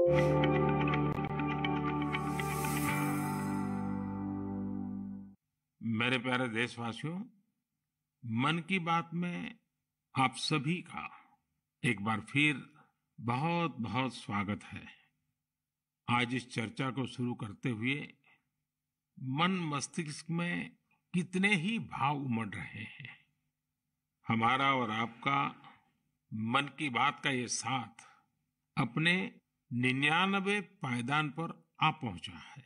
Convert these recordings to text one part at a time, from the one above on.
मेरे प्यारे देशवासियों, मन की बात में आप सभी का एक बार फिर बहुत बहुत स्वागत है। आज इस चर्चा को शुरू करते हुए मन मस्तिष्क में कितने ही भाव उमड़ रहे हैं। हमारा और आपका मन की बात का ये साथ अपने 99 पायदान पर आ पहुंचा है।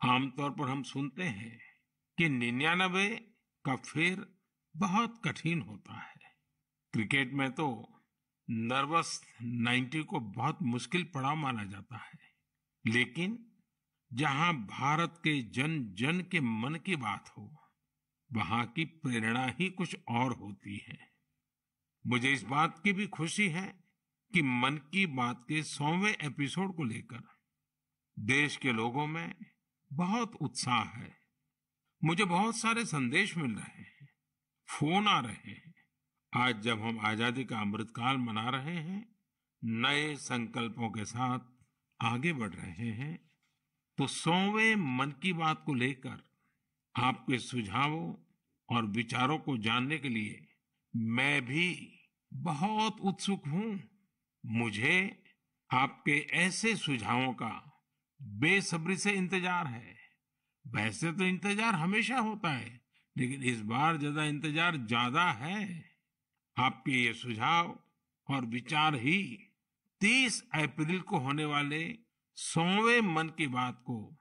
आमतौर पर हम सुनते हैं कि 99 का फेर बहुत कठिन होता है। क्रिकेट में तो नर्वस 90 को बहुत मुश्किल पड़ाव माना जाता है, लेकिन जहां भारत के जन जन के मन की बात हो, वहां की प्रेरणा ही कुछ और होती है। मुझे इस बात की भी खुशी है कि मन की बात के 100वें एपिसोड को लेकर देश के लोगों में बहुत उत्साह है। मुझे बहुत सारे संदेश मिल रहे हैं, फोन आ रहे हैं। आज जब हम आजादी का अमृतकाल मना रहे हैं, नए संकल्पों के साथ आगे बढ़ रहे हैं, तो 100वें मन की बात को लेकर आपके सुझावों और विचारों को जानने के लिए मैं भी बहुत उत्सुक हूं। मुझे आपके ऐसे सुझावों का बेसब्री से इंतजार है। वैसे तो इंतजार हमेशा होता है, लेकिन इस बार ज्यादा है। आपके ये सुझाव और विचार ही 30 अप्रैल को होने वाले 100वें मन की बात को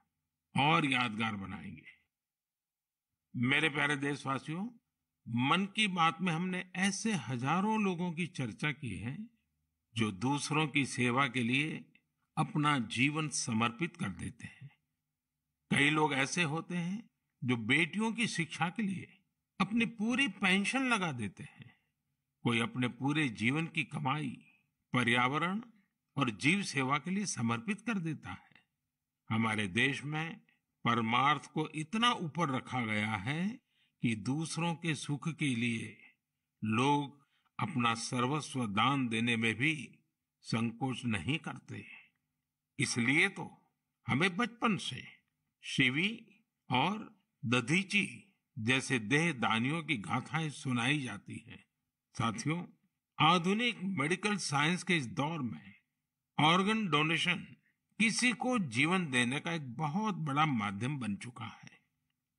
और यादगार बनाएंगे। मेरे प्यारे देशवासियों, मन की बात में हमने ऐसे हजारों लोगों की चर्चा की है जो दूसरों की सेवा के लिए अपना जीवन समर्पित कर देते हैं। कई लोग ऐसे होते हैं जो बेटियों की शिक्षा के लिए अपनी पूरी पेंशन लगा देते हैं। कोई अपने पूरे जीवन की कमाई पर्यावरण और जीव सेवा के लिए समर्पित कर देता है। हमारे देश में परमार्थ को इतना ऊपर रखा गया है कि दूसरों के सुख के लिए लोग अपना सर्वस्व दान देने में भी संकोच नहीं करते। इसलिए तो हमें बचपन से शिवी और दधीची जैसे देह दानियों की गाथाएं सुनाई जाती हैं। साथियों, आधुनिक मेडिकल साइंस के इस दौर में ऑर्गन डोनेशन किसी को जीवन देने का एक बहुत बड़ा माध्यम बन चुका है।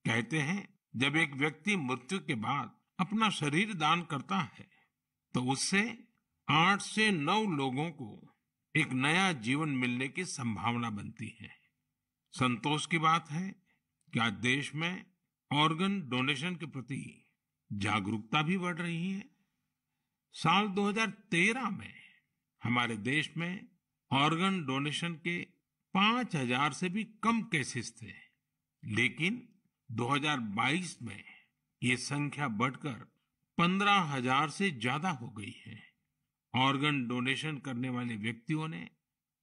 कहते हैं, जब एक व्यक्ति मृत्यु के बाद अपना शरीर दान करता है, तो उससे 8 से 9 लोगों को एक नया जीवन मिलने की संभावना बनती है। संतोष की बात है कि आज देश में ऑर्गन डोनेशन के प्रति जागरूकता भी बढ़ रही है। साल 2013 में हमारे देश में ऑर्गन डोनेशन के 5000 से भी कम केसेस थे, लेकिन 2022 में ये संख्या बढ़कर 15,000 से ज्यादा हो गई है। ऑर्गन डोनेशन करने वाले व्यक्तियों ने,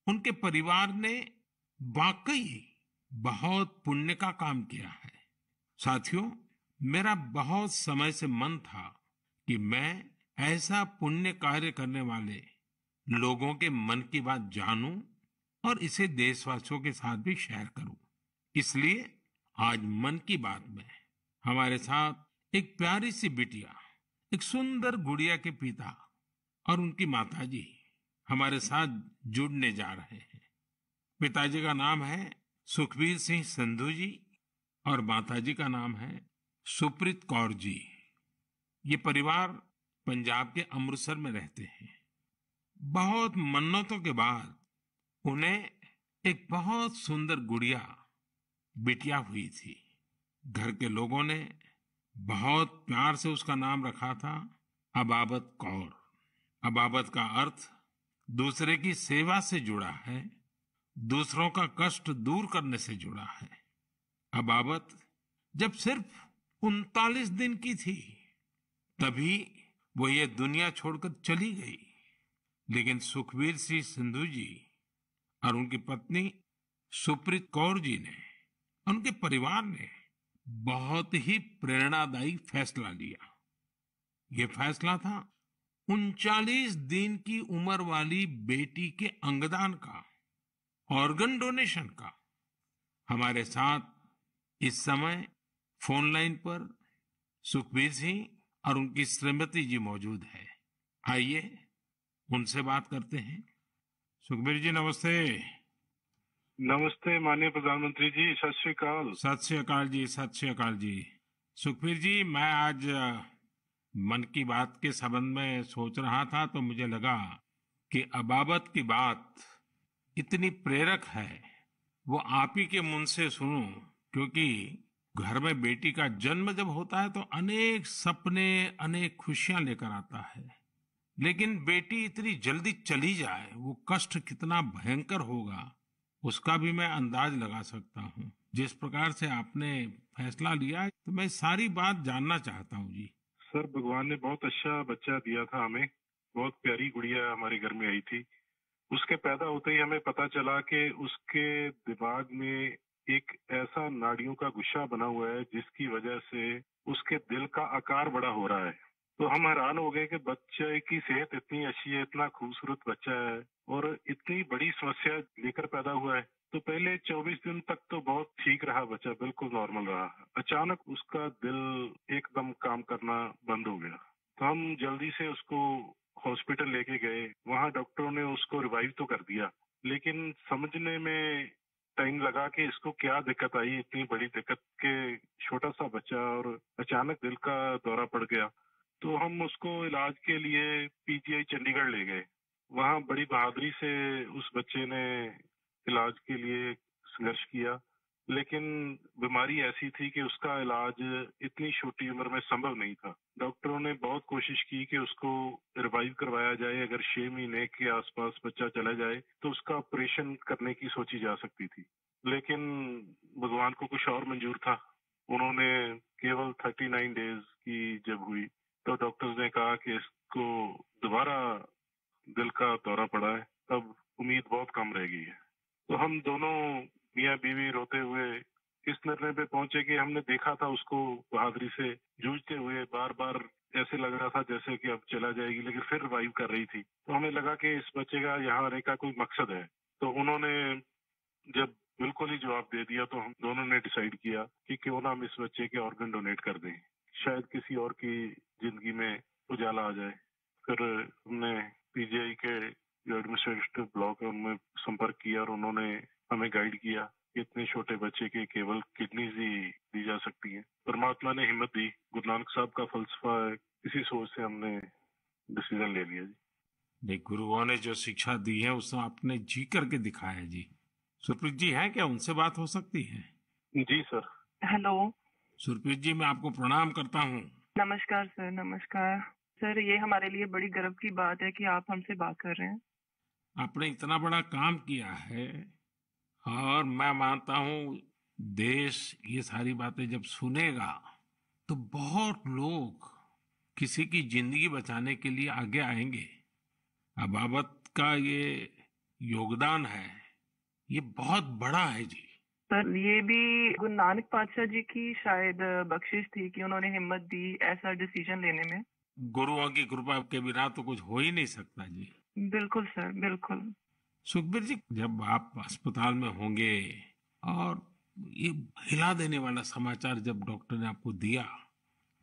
उनके परिवार ने वाकई बहुत पुण्य का काम किया है। साथियों, मेरा बहुत समय से मन था कि मैं ऐसा पुण्य कार्य करने वाले लोगों के मन की बात जानूं और इसे देशवासियों के साथ भी शेयर करूं। इसलिए आज मन की बात में हमारे साथ एक प्यारी सी बिटिया, एक सुंदर गुड़िया के पिता और उनकी माताजी हमारे साथ जुड़ने जा रहे हैं। पिताजी का नाम है सुखबीर सिंह संधू जी और माताजी का नाम है सुप्रीत कौर जी। ये परिवार पंजाब के अमृतसर में रहते हैं। बहुत मन्नतों के बाद उन्हें एक बहुत सुंदर गुड़िया, बिटिया हुई थी। घर के लोगों ने बहुत प्यार से उसका नाम रखा था अबाबत कौर। अबाबत का अर्थ दूसरे की सेवा से जुड़ा है, दूसरों का कष्ट दूर करने से जुड़ा है। अबाबत जब सिर्फ 39 दिन की थी, तभी वो ये दुनिया छोड़कर चली गई। लेकिन सुखबीर सिंह संधू जी और उनकी पत्नी सुप्रीत कौर जी ने, उनके परिवार ने बहुत ही प्रेरणादायी फैसला लिया। ये फैसला था 39 दिन की उम्र वाली बेटी के अंगदान का। ऑर्गन डोनेशन का। हमारे साथ इस समय फोन लाइन पर सुखबीर सिंह और उनकी श्रीमती जी मौजूद है। आइए उनसे बात करते हैं। सुखबीर जी नमस्ते। नमस्ते माननीय प्रधानमंत्री जी, सत श्री अकाल। सत श्री अकाल जी, सत श्री अकाल जी। सुखबीर जी, मैं आज मन की बात के संबंध में सोच रहा था तो मुझे लगा कि अबाबत की बात इतनी प्रेरक है, वो आप ही के मुंह से सुनूं, क्योंकि घर में बेटी का जन्म जब होता है तो अनेक सपने, अनेक खुशियां लेकर आता है। लेकिन बेटी इतनी जल्दी चली जाए, वो कष्ट कितना भयंकर होगा उसका भी मैं अंदाज लगा सकता हूँ। जिस प्रकार से आपने फैसला लिया, तो मैं सारी बात जानना चाहता हूँ जी। सर, भगवान ने बहुत अच्छा बच्चा दिया था हमें। बहुत प्यारी गुड़िया हमारे घर में आई थी। उसके पैदा होते ही हमें पता चला कि उसके दिमाग में एक ऐसा नाड़ियों का गुच्छा बना हुआ है जिसकी वजह से उसके दिल का आकार बड़ा हो रहा है। तो हम हैरान हो गए कि बच्चे की सेहत इतनी अच्छी है, इतना खूबसूरत बच्चा है और इतनी बड़ी समस्या लेकर पैदा हुआ है। तो पहले 24 दिन तक तो बहुत ठीक रहा बच्चा, बिल्कुल नॉर्मल रहा। अचानक उसका दिल एकदम काम करना बंद हो गया। तो हम जल्दी से उसको हॉस्पिटल लेके गए। वहाँ डॉक्टरों ने उसको रिवाइव तो कर दिया, लेकिन समझने में टाइम लगा कि इसको क्या दिक्कत आई, इतनी बड़ी दिक्कत के छोटा सा बच्चा और अचानक दिल का दौरा पड़ गया। तो हम उसको इलाज के लिए पीजीआई चंडीगढ़ ले गए। वहाँ बड़ी बहादुरी से उस बच्चे ने इलाज के लिए संघर्ष किया, लेकिन बीमारी ऐसी थी कि उसका इलाज इतनी छोटी उम्र में संभव नहीं था। डॉक्टरों ने बहुत कोशिश की कि उसको रिवाइव करवाया जाए। अगर 6 महीने के आसपास बच्चा चला जाए तो उसका ऑपरेशन करने की सोची जा सकती थी, लेकिन भगवान को कुछ और मंजूर था। उन्होंने केवल 39 डेज की जब हुई तो डॉक्टर्स ने कहा कि इसको दोबारा दिल का दौरा पड़ा है, अब उम्मीद बहुत कम रह गई है। तो हम दोनों मियाँ बीवी रोते हुए इस निर्णय पे पहुंचे कि हमने देखा था उसको बहादुरी से जूझते हुए, बार बार ऐसे लग रहा था जैसे कि अब चला जाएगी, लेकिन फिर रिवाइव कर रही थी। तो हमें लगा कि इस बच्चे का यहाँ आने का कोई मकसद है। तो उन्होंने जब बिल्कुल ही जवाब दे दिया तो हम दोनों ने डिसाइड किया कि क्यों ना हम इस बच्चे के ऑर्गन डोनेट कर दें, शायद किसी और की जिंदगी में उजाला आ जाए। फिर हमने पीजीआई के जो एडमिनिस्ट्रेटिव ब्लॉक है उनमें संपर्क किया और उन्होंने हमें गाइड किया कि इतने छोटे बच्चे के केवल किडनीज ही दी जा सकती है। परमात्मा ने हिम्मत दी, गुरु नानक साहब का फलसफा है, इसी सोच से हमने डिसीजन ले लिया जी। नहीं, गुरुओं ने जो शिक्षा दी है उसको आपने जी करके दिखाया है जी। सुरप्रीत जी हैं क्या? उनसे बात हो सकती है? जी सर। हेलो। सुरप्रीत जी, मैं आपको प्रणाम करता हूँ। नमस्कार सर, नमस्कार सर। ये हमारे लिए बड़ी गर्व की बात है कि आप हमसे बात कर रहे हैं। आपने इतना बड़ा काम किया है और मैं मानता हूँ देश ये सारी बातें जब सुनेगा तो बहुत लोग किसी की जिंदगी बचाने के लिए आगे आएंगे। अबाबत का ये योगदान है, ये बहुत बड़ा है जी। सर, ये भी गुरु नानक पातशाह जी की शायद बख्शिश थी कि उन्होंने हिम्मत दी ऐसा डिसीजन लेने में। गुरुओं की कृपा के बिना तो कुछ हो ही नहीं सकता जी। बिल्कुल सर, बिल्कुल। सुखबीर जी, जब आप अस्पताल में होंगे और ये हिला देने वाला समाचार जब डॉक्टर ने आपको दिया,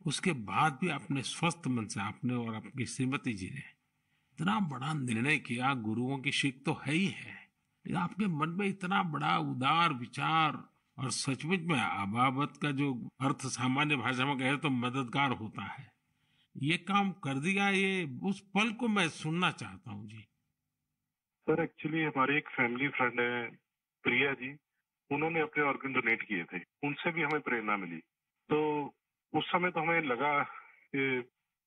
उसके बाद भी आपने स्वस्थ मन से, आपने और आपकी श्रीमती जी ने इतना बड़ा निर्णय किया। गुरुओं की सीख तो है ही है, लेकिन आपके मन में इतना बड़ा उदार विचार, और सचमुच में अबाबत का जो अर्थ सामान्य भाषा में कहे तो मददगार होता है, ये काम कर दिया। ये उस पल को मैं सुनना चाहता हूँ जी। सर, एक्चुअली हमारे एक फैमिली फ्रेंड है प्रिया जी, उन्होंने अपने ऑर्गन डोनेट किए थे। उनसे भी हमें प्रेरणा मिली। तो उस समय तो हमें लगा कि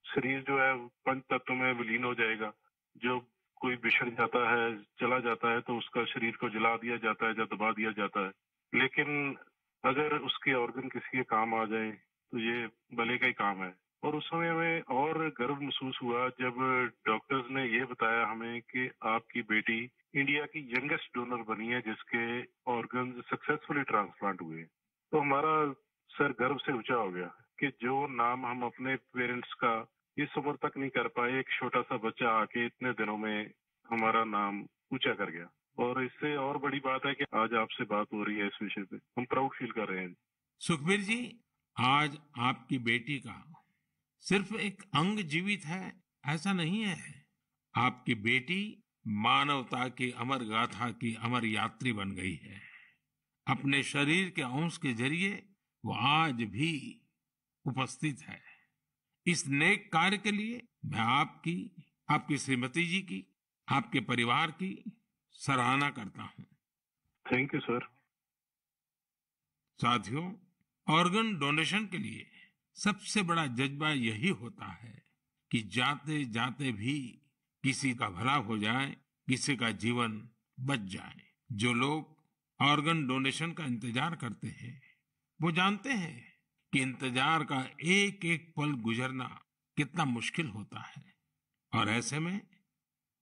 शरीर जो है पंच तत्व में विलीन हो जाएगा। जो कोई बिछड़ जाता है, चला जाता है, तो उसका शरीर को जला दिया जाता है या दबा दिया जाता है। लेकिन अगर उसके ऑर्गन किसी के काम आ जाए तो ये भले का ही काम है। और उस समय हमें और गर्व महसूस हुआ जब डॉक्टर्स ने ये बताया हमें कि आपकी बेटी इंडिया की यंगेस्ट डोनर बनी है जिसके ऑर्गन सक्सेसफुली ट्रांसप्लांट हुए। तो हमारा सर गर्व से ऊंचा हो गया कि जो नाम हम अपने पेरेंट्स का इस उम्र तक नहीं कर पाए, एक छोटा सा बच्चा आके इतने दिनों में हमारा नाम ऊंचा कर गया। और इससे और बड़ी बात है कि आज आपसे बात हो रही है इस विषय पे, हम प्राउड फील कर रहे हैं। सुखबीर जी, आज आपकी बेटी का सिर्फ एक अंग जीवित है ऐसा नहीं है। आपकी बेटी मानवता की अमर गाथा की अमर यात्री बन गई है। अपने शरीर के अंश के जरिए वो आज भी उपस्थित है। इस नेक कार्य के लिए मैं आपकी, आपकी श्रीमती जी की, आपके परिवार की सराहना करता हूं। Thank you sir. साथियों, ऑर्गन डोनेशन के लिए सबसे बड़ा जज्बा यही होता है कि जाते जाते भी किसी का भला हो जाए, किसी का जीवन बच जाए। जो लोग ऑर्गन डोनेशन का इंतजार करते हैं वो जानते हैं कि इंतजार का एक एक पल गुजरना कितना मुश्किल होता है। और ऐसे में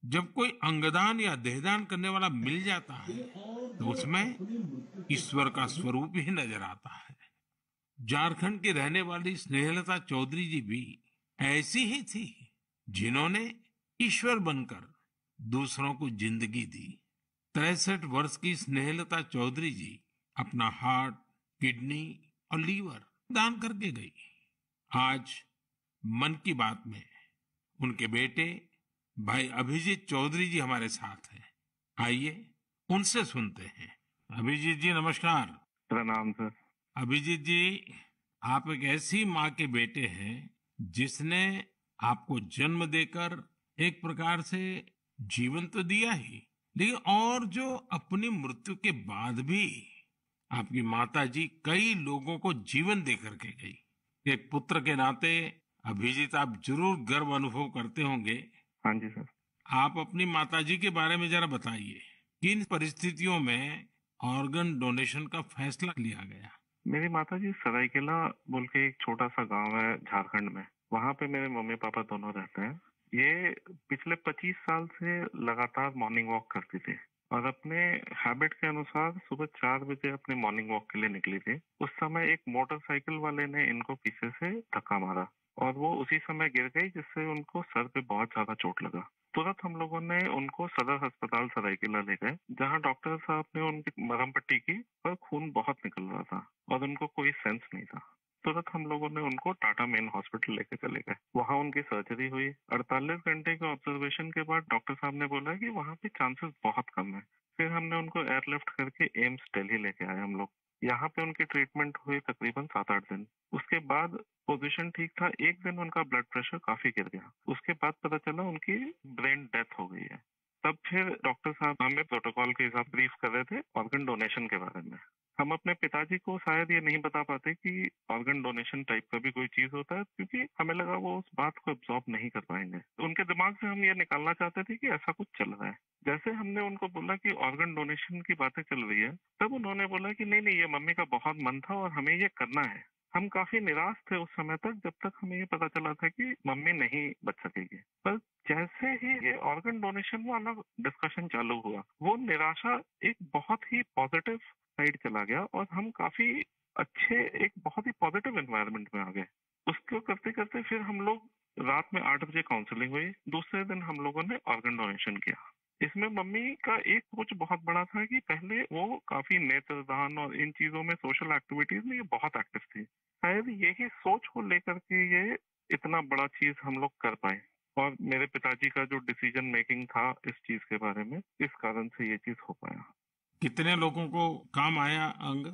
जब कोई अंगदान या देहदान करने वाला मिल जाता है तो उसमें ईश्वर का स्वरूप ही नजर आता है। झारखंड की रहने वाली स्नेहलता चौधरी जी भी ऐसी ही थी, जिन्होंने ईश्वर बनकर दूसरों को जिंदगी दी। 63 वर्ष की स्नेहलता चौधरी जी अपना हार्ट, किडनी और लीवर दान करके गई। आज मन की बात में उनके बेटे भाई अभिजीत चौधरी जी हमारे साथ हैं। आइए उनसे सुनते हैं। अभिजीत जी नमस्कार। प्रणाम सर। अभिजीत जी, आप एक ऐसी माँ के बेटे हैं जिसने आपको जन्म देकर एक प्रकार से जीवन तो दिया ही, लेकिन और जो अपनी मृत्यु के बाद भी आपकी माता जी कई लोगों को जीवन दे करके गई। एक पुत्र के नाते अभिजीत आप जरूर गर्व अनुभव करते होंगे। हाँ जी सर। आप अपनी माता जी के बारे में जरा बताइए, किन परिस्थितियों में ऑर्गन डोनेशन का फैसला लिया गया? मेरी माता जी सरायकेला बोल के एक छोटा सा गांव है झारखंड में, वहाँ पे मेरे मम्मी पापा दोनों रहते हैं। ये पिछले 25 साल से लगातार मॉर्निंग वॉक करती थी और अपने हैबिट के अनुसार सुबह 4 बजे अपने मॉर्निंग वॉक के लिए निकली थी। उस समय एक मोटरसाइकिल वाले ने इनको पीछे से धक्का मारा और वो उसी समय गिर गई, जिससे उनको सर पे बहुत ज्यादा चोट लगा। तुरंत हम लोगों ने उनको सदर अस्पताल सरायकेला ले गए, जहाँ डॉक्टर साहब ने उनकी मरहम पट्टी की, पर खून बहुत निकल रहा था और उनको कोई सेंस नहीं था। तुरंत हम लोगों ने उनको टाटा मेन हॉस्पिटल लेके चले गए। वहाँ उनकी सर्जरी हुई। 48 घंटे के ऑब्जर्वेशन के बाद डॉक्टर साहब ने बोला कि वहाँ पे चांसेस बहुत कम है। फिर हमने उनको एयरलिफ्ट करके एम्स दिल्ली लेके आए हम लोग। यहाँ पे उनकी ट्रीटमेंट हुई तकरीबन 7-8 दिन। उसके बाद पोजीशन ठीक था। एक दिन उनका ब्लड प्रेशर काफी गिर गया। उसके बाद पता चला उनकी ब्रेन डेथ हो गई है। तब फिर डॉक्टर साहब हमें प्रोटोकॉल के हिसाब ब्रीफ कर रहे थे ऑर्गन डोनेशन के बारे में। हम अपने पिताजी को शायद ये नहीं बता पाते कि ऑर्गन डोनेशन टाइप का भी कोई चीज होता है, क्योंकि हमें लगा वो उस बात को एब्जॉर्ब नहीं कर पाएंगे। उनके दिमाग से हम ये निकालना चाहते थे कि ऐसा कुछ चल रहा है। जैसे हमने उनको बोला कि ऑर्गन डोनेशन की बातें चल रही है, तब उन्होंने बोला कि नहीं नहीं, ये मम्मी का बहुत मन था और हमें ये करना है। हम काफी निराश थे उस समय तक, जब तक हमें ये पता चला था कि मम्मी नहीं बच सकेगी। पर जैसे ही ये ऑर्गन डोनेशन वाला डिस्कशन चालू हुआ, वो निराशा एक बहुत ही पॉजिटिव साइड चला गया और हम काफी अच्छे, एक बहुत ही पॉजिटिव एनवायरनमेंट में आ गए। उसको करते करते फिर हम लोग रात में 8 बजे काउंसलिंग हुई। दूसरे दिन हम लोगों ने ऑर्गन डोनेशन किया। इसमें मम्मी का एक सोच बहुत बड़ा था कि पहले वो काफी नेत्रदान और इन चीजों में, सोशल एक्टिविटीज में ये बहुत एक्टिव थी। शायद यही सोच को लेकर के ये इतना बड़ा चीज हम लोग कर पाए। और मेरे पिताजी का जो डिसीजन मेकिंग था इस चीज के बारे में, इस कारण से ये चीज हो पाया। कितने लोगों को काम आया अंग?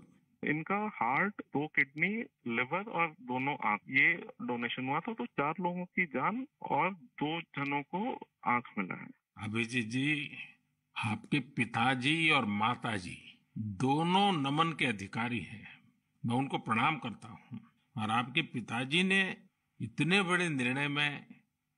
इनका हार्ट, 2 किडनी, लिवर और दोनों आंख, ये डोनेशन हुआ था। तो 4 लोगों की जान और 2 जनों को आंख मिला है। अभिजीत जी, आपके पिताजी और माताजी दोनों नमन के अधिकारी हैं। मैं उनको प्रणाम करता हूँ। और आपके पिताजी ने इतने बड़े निर्णय में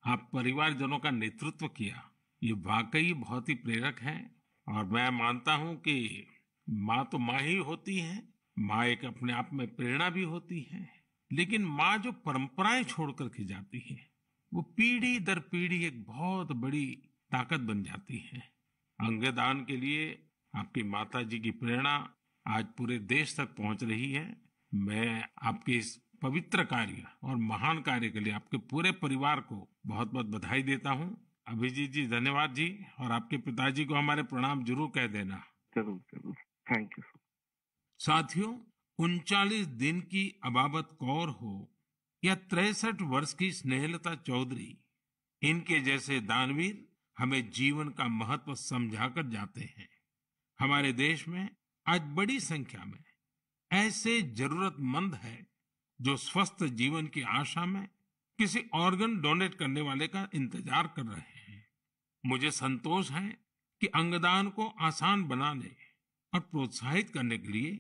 आप परिवारजनों का नेतृत्व किया, ये वाकई बहुत ही प्रेरक है। और मैं मानता हूँ कि माँ तो माँ ही होती है, माँ एक अपने आप में प्रेरणा भी होती है, लेकिन माँ जो परंपराएं छोड़ करके जाती है, वो पीढ़ी दर पीढ़ी एक बहुत बड़ी ताकत बन जाती है। अंगदान के लिए आपकी माता जी की प्रेरणा आज पूरे देश तक पहुंच रही है। मैं आपके इस पवित्र कार्य और महान कार्य के लिए आपके पूरे परिवार को बहुत बहुत बधाई देता हूं। अभिजीत जी धन्यवाद जी। और आपके पिताजी को हमारे प्रणाम जरूर कह देना। जरूर जरूर, थैंक यू। साथियों, 39 दिन की अबाबत कौर हो या 63 वर्ष की स्नेहलता चौधरी, इनके जैसे दानवीर हमें जीवन का महत्व समझाकर जाते हैं। हमारे देश में आज बड़ी संख्या में ऐसे जरूरतमंद हैं जो स्वस्थ जीवन की आशा में किसी ऑर्गन डोनेट करने वाले का इंतजार कर रहे हैं। मुझे संतोष है कि अंगदान को आसान बनाने और प्रोत्साहित करने के लिए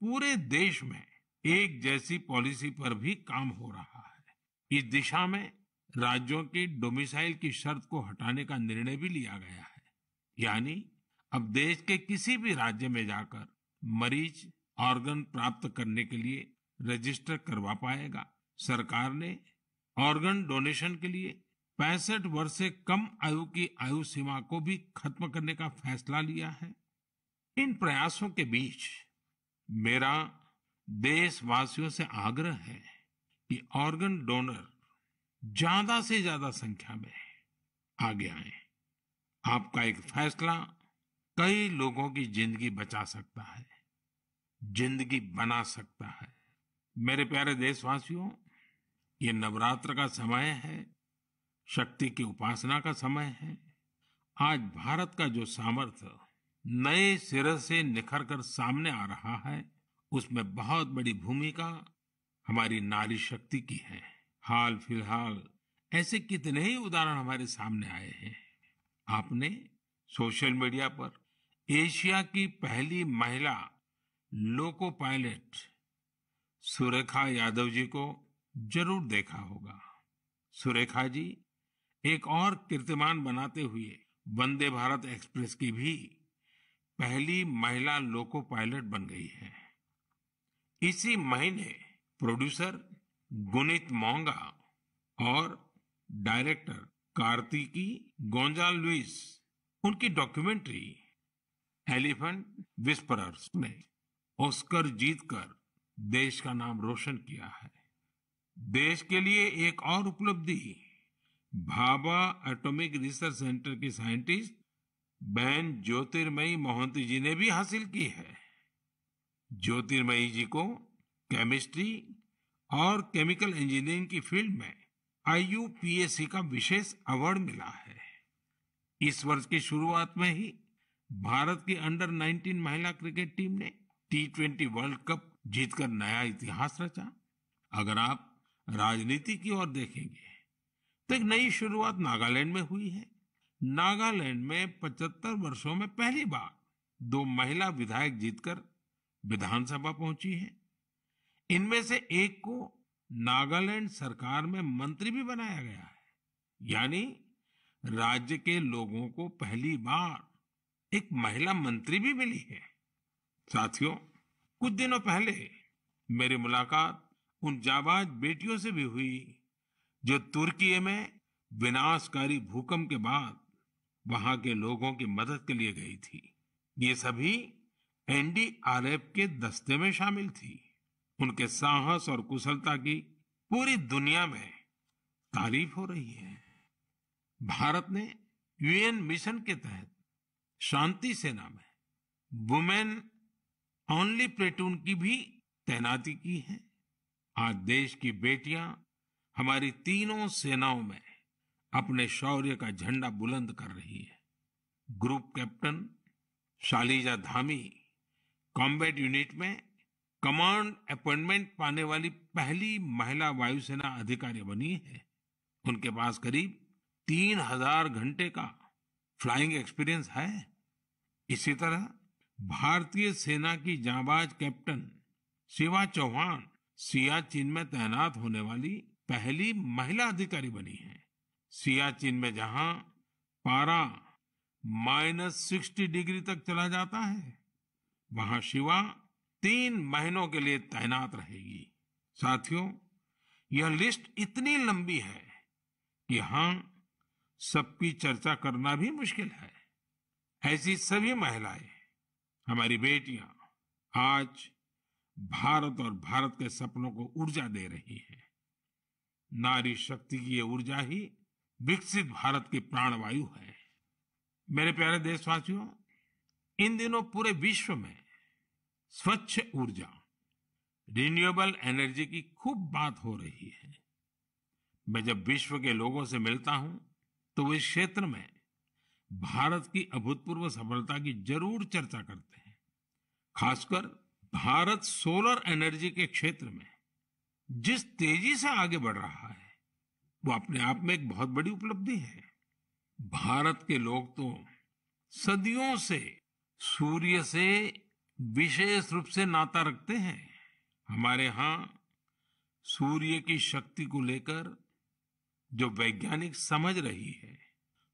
पूरे देश में एक जैसी पॉलिसी पर भी काम हो रहा है। इस दिशा में राज्यों की डोमिसाइल की शर्त को हटाने का निर्णय भी लिया गया है। यानी अब देश के किसी भी राज्य में जाकर मरीज ऑर्गन प्राप्त करने के लिए रजिस्टर करवा पाएगा। सरकार ने ऑर्गन डोनेशन के लिए 65 वर्ष से कम आयु की आयु सीमा को भी खत्म करने का फैसला लिया है। इन प्रयासों के बीच मेरा देशवासियों से आग्रह है कि ऑर्गन डोनर ज्यादा से ज्यादा संख्या में आगे आए। आपका एक फैसला कई लोगों की जिंदगी बचा सकता है, जिंदगी बना सकता है। मेरे प्यारे देशवासियों, ये नवरात्र का समय है, शक्ति की उपासना का समय है। आज भारत का जो सामर्थ्य नए सिरे से निखर कर सामने आ रहा है, उसमें बहुत बड़ी भूमिका हमारी नारी शक्ति की है। हाल फिलहाल ऐसे कितने ही उदाहरण हमारे सामने आए हैं। आपने सोशल मीडिया पर एशिया की पहली महिला लोको पायलट सुरेखा यादव जी को जरूर देखा होगा। सुरेखा जी एक और कीर्तिमान बनाते हुए वंदे भारत एक्सप्रेस की भी पहली महिला लोको पायलट बन गई है। इसी महीने प्रोड्यूसर गुनीत मोंगा और डायरेक्टर कार्तिकी गोंजाल लुइस, उनकी डॉक्यूमेंट्री एलिफेंट विस्परर्स ने ऑस्कर जीतकर देश का नाम रोशन किया है। देश के लिए एक और उपलब्धि भाभा एटॉमिक रिसर्च सेंटर की साइंटिस्ट बहन ज्योतिर्मयी मोहंती जी ने भी हासिल की है। ज्योतिर्मयी जी को केमिस्ट्री और केमिकल इंजीनियरिंग की फील्ड में IUPAC का विशेष अवार्ड मिला है। इस वर्ष की शुरुआत में ही भारत की अंडर-19 महिला क्रिकेट टीम ने T20 वर्ल्ड कप जीतकर नया इतिहास रचा। अगर आप राजनीति की ओर देखेंगे तो एक नई शुरुआत नागालैंड में हुई है। नागालैंड में 75 वर्षों में पहली बार 2 महिला विधायक जीतकर विधानसभा पहुंची है। इनमें से एक को नागालैंड सरकार में मंत्री भी बनाया गया है। यानी राज्य के लोगों को पहली बार एक महिला मंत्री भी मिली है। साथियों, कुछ दिनों पहले मेरी मुलाकात उन जाबाज बेटियों से भी हुई जो तुर्की में विनाशकारी भूकंप के बाद वहां के लोगों की मदद के लिए गई थी। ये सभी NDRF के दस्ते में शामिल थी। उनके साहस और कुशलता की पूरी दुनिया में तारीफ हो रही है। भारत ने UN मिशन के तहत शांति सेना में वुमेन ओनली प्लेटून की भी तैनाती की है। आज देश की बेटियां हमारी तीनों सेनाओं में अपने शौर्य का झंडा बुलंद कर रही है। Group captain Shaliza Dhami combat unit में कमांड अपॉइंटमेंट पाने वाली पहली महिला वायुसेना अधिकारी बनी है। उनके पास करीब 3000 घंटे का फ्लाइंग एक्सपीरियंस है। इसी तरह भारतीय सेना की जांबाज कैप्टन शिवा चौहान सियाचिन में तैनात होने वाली पहली महिला अधिकारी बनी है। सियाचिन में जहां पारा -60 डिग्री तक चला जाता है, वहां शिवा 3 महीनों के लिए तैनात रहेगी। साथियों, यह लिस्ट इतनी लंबी है कि यहां सबकी चर्चा करना भी मुश्किल है। ऐसी सभी महिलाएं, हमारी बेटियां, आज भारत और भारत के सपनों को ऊर्जा दे रही हैं। नारी शक्ति की ये ऊर्जा ही विकसित भारत की प्राणवायु है। मेरे प्यारे देशवासियों, इन दिनों पूरे विश्व में स्वच्छ ऊर्जा, रिन्यूएबल एनर्जी की खूब बात हो रही है। मैं जब विश्व के लोगों से मिलता हूं तो वे इस क्षेत्र में भारत की अभूतपूर्व सफलता की जरूर चर्चा करते हैं। खासकर भारत सोलर एनर्जी के क्षेत्र में जिस तेजी से आगे बढ़ रहा है, वो अपने आप में एक बहुत बड़ी उपलब्धि है। भारत के लोग तो सदियों से सूर्य से विशेष रूप से नाता रखते हैं। हमारे यहाँ सूर्य की शक्ति को लेकर जो वैज्ञानिक समझ रही है,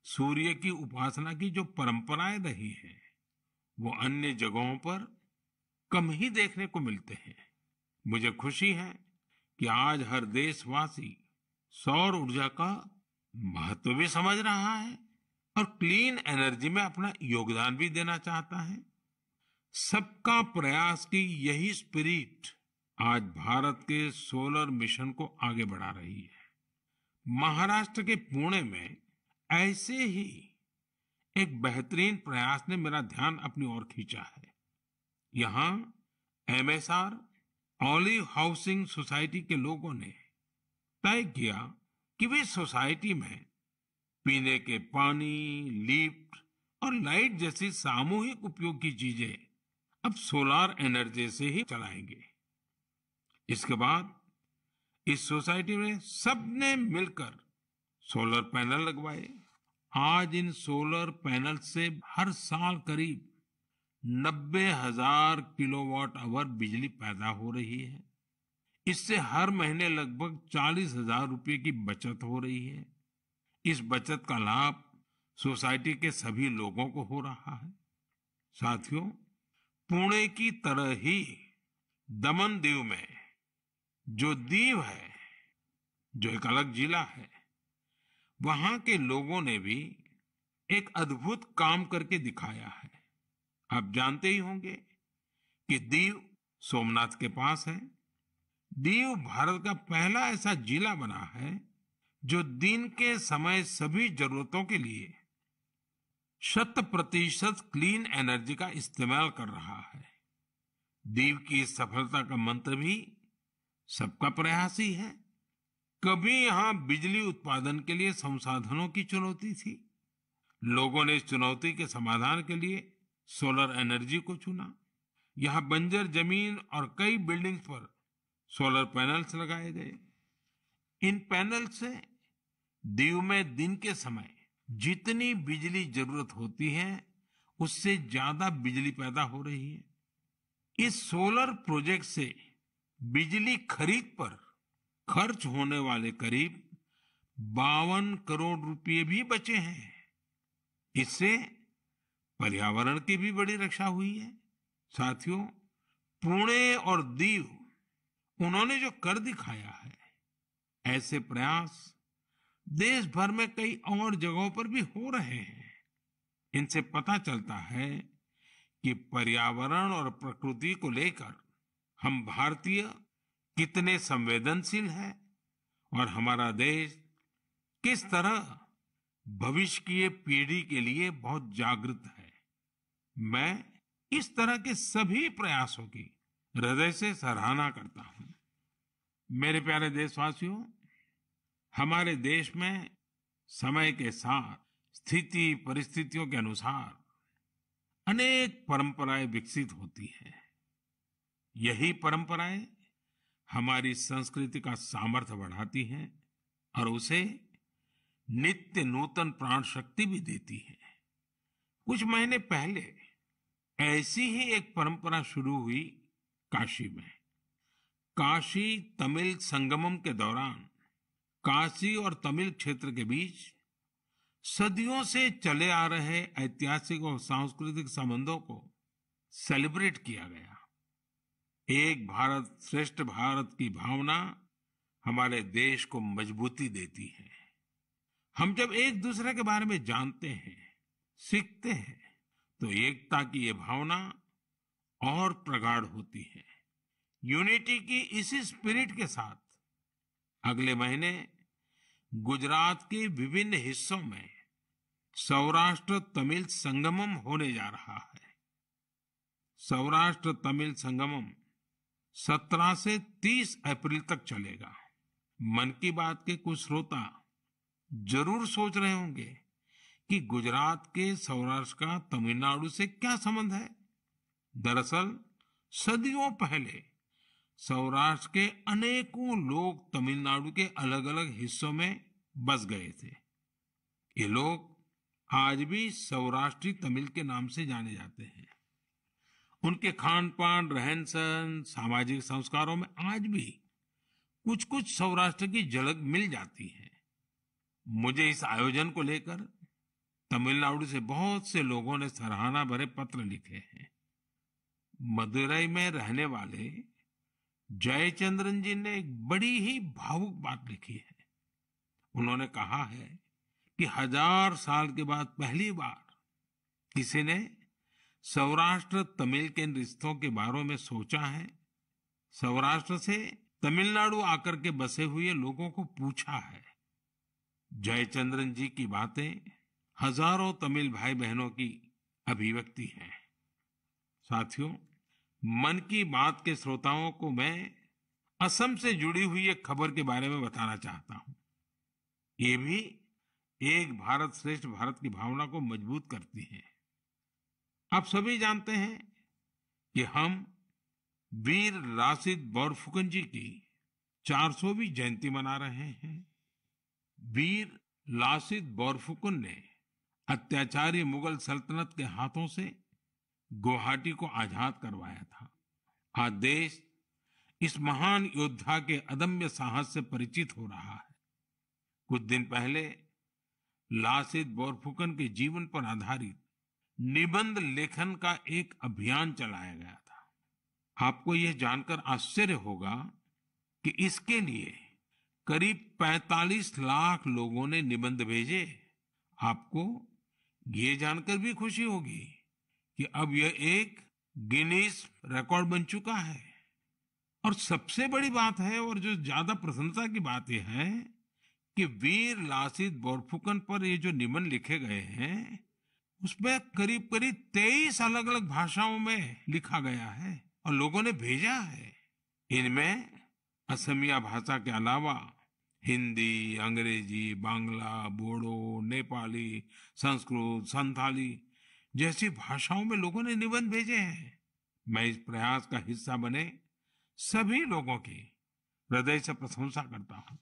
सूर्य की उपासना की जो परंपराएं रही है, वो अन्य जगहों पर कम ही देखने को मिलते हैं। मुझे खुशी है कि आज हर देशवासी सौर ऊर्जा का महत्व भी समझ रहा है और क्लीन एनर्जी में अपना योगदान भी देना चाहता है। सबका प्रयास की यही स्पिरिट आज भारत के सोलर मिशन को आगे बढ़ा रही है। महाराष्ट्र के पुणे में ऐसे ही एक बेहतरीन प्रयास ने मेरा ध्यान अपनी ओर खींचा है। यहाँ एमएसआर ऑलिव हाउसिंग सोसाइटी के लोगों ने तय किया कि वे सोसाइटी में पीने के पानी, लिफ्ट और लाइट जैसी सामूहिक उपयोग की चीजें अब सोलर एनर्जी से ही चलाएंगे। इसके बाद इस सोसाइटी में सबने मिलकर सोलर पैनल लगवाए। आज इन सोलर पैनल से हर साल करीब 90,000 किलोवाट आवर बिजली पैदा हो रही है। इससे हर महीने लगभग 40,000 रुपए की बचत हो रही है। इस बचत का लाभ सोसाइटी के सभी लोगों को हो रहा है। साथियों, पुणे की तरह ही दमन दीव में जो दीव है, जो एक अलग जिला है, वहां के लोगों ने भी एक अद्भुत काम करके दिखाया है। आप जानते ही होंगे कि दीव सोमनाथ के पास है। दीव भारत का पहला ऐसा जिला बना है जो दिन के समय सभी जरूरतों के लिए 100% क्लीन एनर्जी का इस्तेमाल कर रहा है। दीव की इस सफलता का मंत्र भी सबका प्रयास ही है। कभी यहां बिजली उत्पादन के लिए संसाधनों की चुनौती थी। लोगों ने इस चुनौती के समाधान के लिए सोलर एनर्जी को चुना। यहां बंजर जमीन और कई बिल्डिंग्स पर सोलर पैनल्स लगाए गए। इन पैनल से दीव में दिन के समय जितनी बिजली जरूरत होती है, उससे ज्यादा बिजली पैदा हो रही है। इस सोलर प्रोजेक्ट से बिजली खरीद पर खर्च होने वाले करीब 52 करोड़ रुपए भी बचे हैं। इससे पर्यावरण की भी बड़ी रक्षा हुई है। साथियों, पुणे और दीव, उन्होंने जो कर दिखाया है, ऐसे प्रयास देश भर में कई और जगहों पर भी हो रहे हैं। इनसे पता चलता है कि पर्यावरण और प्रकृति को लेकर हम भारतीय कितने संवेदनशील हैं और हमारा देश किस तरह भविष्य की पीढ़ी के लिए बहुत जागृत है। मैं इस तरह के सभी प्रयासों की हृदय से सराहना करता हूं। मेरे प्यारे देशवासियों, हमारे देश में समय के साथ स्थिति परिस्थितियों के अनुसार अनेक परंपराएं विकसित होती हैं। यही परंपराएं हमारी संस्कृति का सामर्थ्य बढ़ाती हैं और उसे नित्य नूतन प्राण शक्ति भी देती है। कुछ महीने पहले ऐसी ही एक परंपरा शुरू हुई काशी में। काशी तमिल संगमम के दौरान काशी और तमिल क्षेत्र के बीच सदियों से चले आ रहे ऐतिहासिक और सांस्कृतिक संबंधों को सेलिब्रेट किया गया। एक भारत श्रेष्ठ भारत की भावना हमारे देश को मजबूती देती है। हम जब एक दूसरे के बारे में जानते हैं, सीखते हैं, तो एकता की ये भावना और प्रगाढ़ होती है। यूनिटी की इसी स्पिरिट के साथ अगले महीने गुजरात के विभिन्न हिस्सों में सौराष्ट्र तमिल संगमम होने जा रहा है। सौराष्ट्र तमिल संगमम 17 से 30 अप्रैल तक चलेगा। मन की बात के कुछ श्रोता जरूर सोच रहे होंगे कि गुजरात के सौराष्ट्र का तमिलनाडु से क्या संबंध है। दरअसल सदियों पहले सौराष्ट्र के अनेकों लोग तमिलनाडु के अलग अलग हिस्सों में बस गए थे। ये लोग आज भी सौराष्ट्री तमिल के नाम से जाने जाते हैं। उनके खान पान, रहन सहन, सामाजिक संस्कारों में आज भी कुछ कुछ सौराष्ट्र की झलक मिल जाती है। मुझे इस आयोजन को लेकर तमिलनाडु से बहुत से लोगों ने सराहना भरे पत्र लिखे हैं। मदुरई में रहने वाले जयचंद्रन जी ने एक बड़ी ही भावुक बात लिखी है। उन्होंने कहा है कि 1000 साल के बाद पहली बार किसी ने सौराष्ट्र तमिल के रिश्तों के बारे में सोचा है। सौराष्ट्र से तमिलनाडु आकर के बसे हुए लोगों को पूछा है। जयचंद्रन जी की बातें हजारों तमिल भाई बहनों की अभिव्यक्ति है। साथियों, मन की बात के श्रोताओं को मैं असम से जुड़ी हुई एक खबर के बारे में बताना चाहता हूं। ये भी एक भारत श्रेष्ठ भारत की भावना को मजबूत करती है। आप सभी जानते हैं कि हम वीर लासित बोरफुकन जी की 400वीं जयंती मना रहे हैं। वीर लासित बोरफुकन ने अत्याचारी मुगल सल्तनत के हाथों से गुवाहाटी को आजाद करवाया था। आज देश इस महान योद्धा के अदम्य साहस से परिचित हो रहा है। कुछ दिन पहले लासित बोरफुकन के जीवन पर आधारित निबंध लेखन का एक अभियान चलाया गया था। आपको यह जानकर आश्चर्य होगा कि इसके लिए करीब 45 लाख लोगों ने निबंध भेजे। आपको ये जानकर भी खुशी होगी कि अब यह एक गिनीज रिकॉर्ड बन चुका है। और सबसे बड़ी बात है, और जो ज्यादा प्रशंसा की बात यह है कि वीर लासित बोरफुकन पर ये जो निबंध लिखे गए हैं, उसमें करीब करीब 23 अलग अलग भाषाओं में लिखा गया है और लोगों ने भेजा है। इनमें असमिया भाषा के अलावा हिंदी, अंग्रेजी, बांग्ला, बोडो, नेपाली, संस्कृत, संथाली जैसी भाषाओं में लोगों ने निबंध भेजे हैं। मैं इस प्रयास का हिस्सा बने सभी लोगों की हृदय से प्रशंसा करता हूं।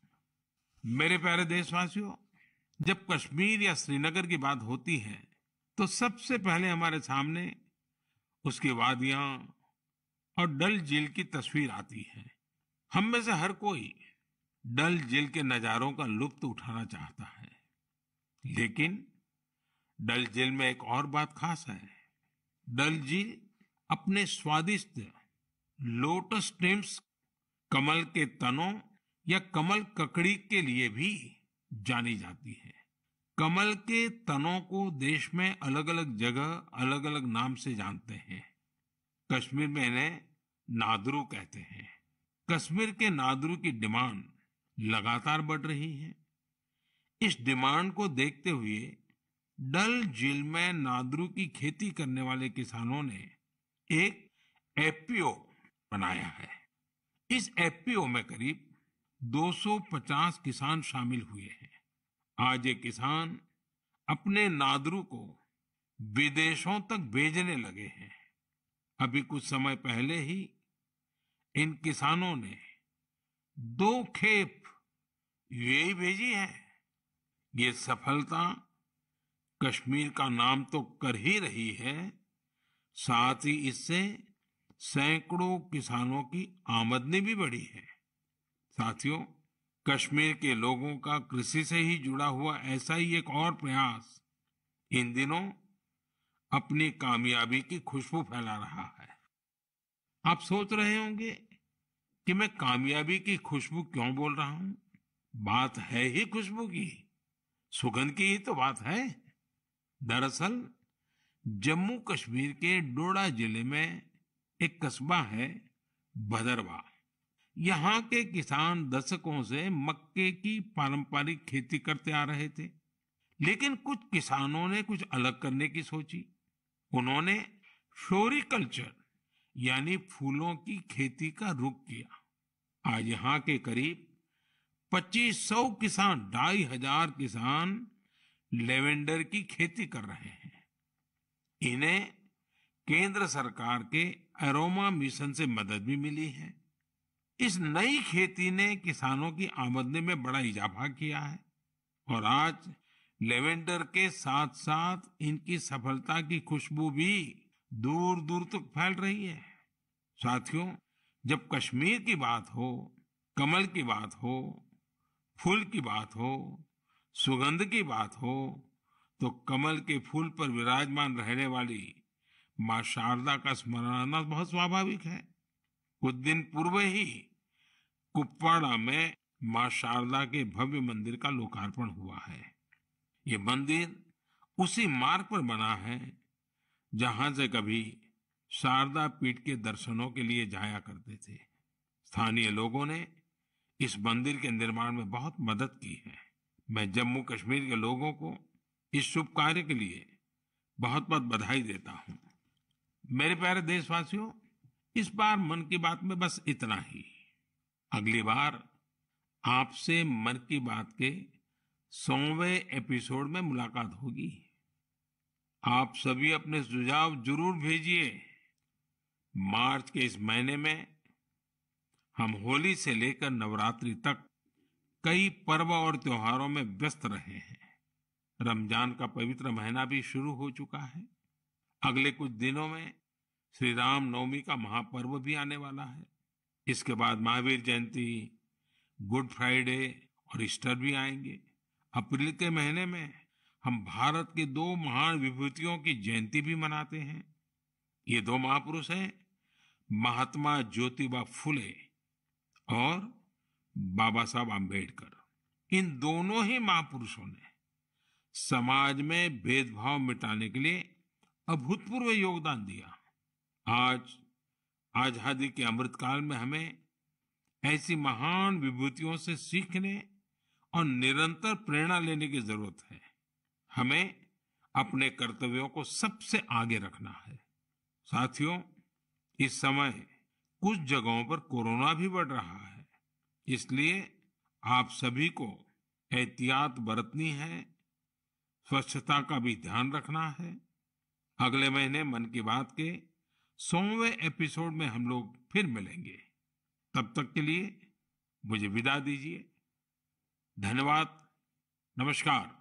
मेरे प्यारे देशवासियों, जब कश्मीर या श्रीनगर की बात होती है तो सबसे पहले हमारे सामने उसकी वादियां और डल झील की तस्वीर आती है। हम में से हर कोई डल झील के नजारों का लुत्फ उठाना चाहता है, लेकिन डल झील में एक और बात खास है। डल झील अपने स्वादिष्ट लोटस स्टेम्स, कमल के तनों या कमल ककड़ी के लिए भी जानी जाती है। कमल के तनों को देश में अलग अलग जगह अलग अलग नाम से जानते हैं। कश्मीर में इन्हें नादरू कहते हैं। कश्मीर के नादरू की डिमांड लगातार बढ़ रही है। इस डिमांड को देखते हुए डल झील में नादरू की खेती करने वाले किसानों ने एक एफपीओ बनाया है। इस एफपीओ में करीब 250 किसान शामिल हुए हैं। आज ये किसान अपने नादरू को विदेशों तक भेजने लगे हैं। अभी कुछ समय पहले ही इन किसानों ने 2 खेप यूएई भेजी है। ये सफलता कश्मीर का नाम तो कर ही रही है, साथ ही इससे सैकड़ों किसानों की आमदनी भी बढ़ी है। साथियों, कश्मीर के लोगों का कृषि से ही जुड़ा हुआ ऐसा ही एक और प्रयास इन दिनों अपनी कामयाबी की खुशबू फैला रहा है। आप सोच रहे होंगे कि मैं कामयाबी की खुशबू क्यों बोल रहा हूं। बात है ही खुशबू की, सुगंध की ही तो बात है। दरअसल जम्मू कश्मीर के डोडा जिले में एक कस्बा है भदरवा। यहाँ के किसान दशकों से मक्के की पारंपरिक खेती करते आ रहे थे, लेकिन कुछ किसानों ने कुछ अलग करने की सोची। उन्होंने फ्लोरिकल्चर यानी फूलों की खेती का रुख किया। आज यहाँ के करीब 2500 किसान, 2500 किसान लेवेंडर की खेती कर रहे हैं। इन्हें केंद्र सरकार के अरोमा मिशन से मदद भी मिली है। इस नई खेती ने किसानों की आमदनी में बड़ा इजाफा किया है और आज लेवेंडर के साथ साथ इनकी सफलता की खुशबू भी दूर दूर तक फैल रही है। साथियों, जब कश्मीर की बात हो, कमल की बात हो, फूल की बात हो, सुगंध की बात हो, तो कमल के फूल पर विराजमान रहने वाली मां शारदा का स्मरण आना बहुत स्वाभाविक है। कुछ दिन पूर्व ही कुपवाड़ा में मां शारदा के भव्य मंदिर का लोकार्पण हुआ है। ये मंदिर उसी मार्ग पर बना है जहां से कभी शारदा पीठ के दर्शनों के लिए जाया करते थे। स्थानीय लोगों ने इस मंदिर के निर्माण में बहुत मदद की है। मैं जम्मू कश्मीर के लोगों को इस शुभ कार्य के लिए बहुत बहुत बधाई देता हूं। मेरे प्यारे देशवासियों, इस बार मन की बात में बस इतना ही। अगली बार आपसे मन की बात के 100वें एपिसोड में मुलाकात होगी। आप सभी अपने सुझाव जरूर भेजिए। मार्च के इस महीने में हम होली से लेकर नवरात्रि तक कई पर्व और त्योहारों में व्यस्त रहे हैं। रमजान का पवित्र महीना भी शुरू हो चुका है। अगले कुछ दिनों में श्री राम नवमी का महापर्व भी आने वाला है। इसके बाद महावीर जयंती, गुड फ्राइडे और ईस्टर भी आएंगे। अप्रैल के महीने में हम भारत की 2 महान विभूतियों की जयंती भी मनाते हैं। ये 2 महापुरुष हैं महात्मा ज्योतिबा फुले और बाबा साहब आम्बेडकर। इन दोनों ही महापुरुषों ने समाज में भेदभाव मिटाने के लिए अभूतपूर्व योगदान दिया। आज आजादी के अमृतकाल में हमें ऐसी महान विभूतियों से सीखने और निरंतर प्रेरणा लेने की जरूरत है। हमें अपने कर्तव्यों को सबसे आगे रखना है। साथियों, इस समय कुछ जगहों पर कोरोना भी बढ़ रहा है, इसलिए आप सभी को एहतियात बरतनी है, स्वच्छता का भी ध्यान रखना है। अगले महीने मन की बात के 100वें एपिसोड में हम लोग फिर मिलेंगे। तब तक के लिए मुझे विदा दीजिए। धन्यवाद। नमस्कार।